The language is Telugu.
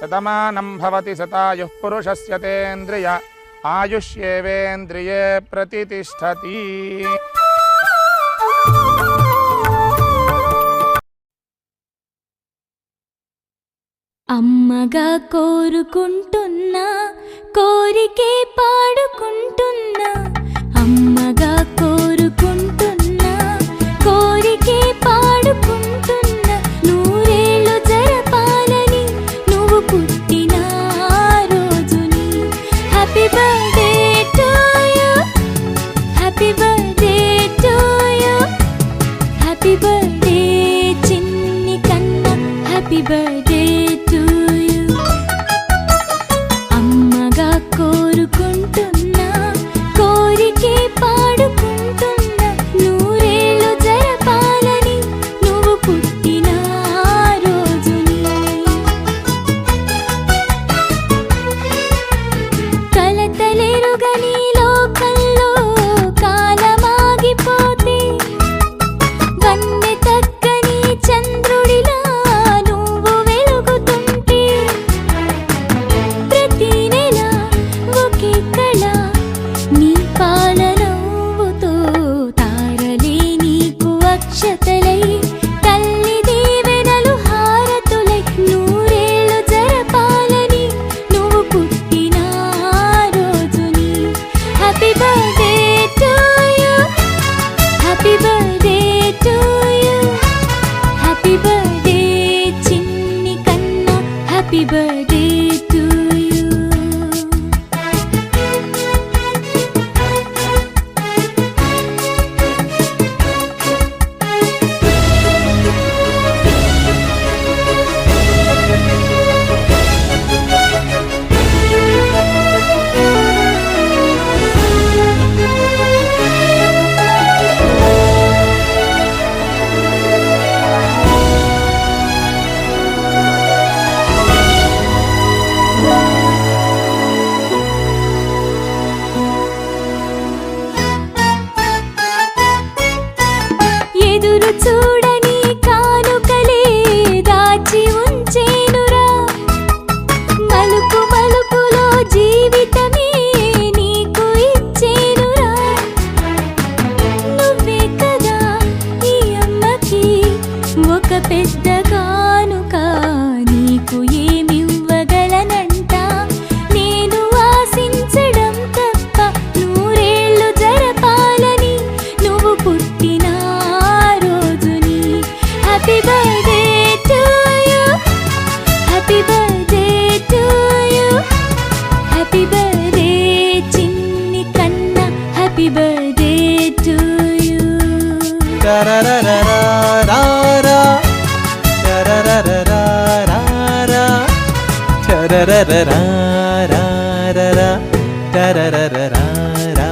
శతమానం భవతి శతాయుః పురుషస్య తేంద్రియ ఆయుష్యేవేంద్రియే ప్రతితిష్ఠతి. అమ్మగా కోరుకుంటున్నా కోరికే పాడుకుంటున్నా, అమ్మగా కోరుకుంటున్నా కోరికే పాడుకుంటున్నా, నూరేళ్ళు జరపాలని నువ్వు పుట్టిన రోజుని. Happy birthday to you, happy birthday to you, happy birthday చిన్ని కన్నా, హ్యాపీ బర్త్డే టు యు. అమ్మగా కోరుకుంటున్నా కోరికే పాడుకుంటున్నా, నూరేళ్ళు జరపాలని నువ్వు పుట్టిన రోజుని. కలతలెరుగని లోకంలో కాలమాగిపోతే, వన్నె తగ్గని చంద్రుడిలా నువ్వు వెలుగుతుంటే, ప్రతి నెల ఒకే కళ నీ పాలనవ్వుతో, తారలే నీకు అక్షతలై తల్లి దీవెనలు హారతులై, నూరేళ్ళు జరపాలని నువ్వు పుట్టిన రోజుని. Happy birthday to you, happy birthday to you, happy birthday చిన్ని కన్నా, హ్యాపీ బర్త్డే టు యు. ఎదురు చూడని కానుకలే దాచి ఉంచేనురా, మలుపు మలుపులో జీవితమే నీకు ఇచ్చేనురా. నువ్వే కదా ఈ అమ్మకి ఒక పెద్ద కానుక, నీకు ఏమివ్వగలనంట నేను ఆశించడం తప్ప, నూరేళ్ళు జరపాలని నువ్వు పుట్టిన రోజుని. Happy birthday to you, happy birthday to you, happy birthday చిన్ని కన్నా, happy birthday to you. Da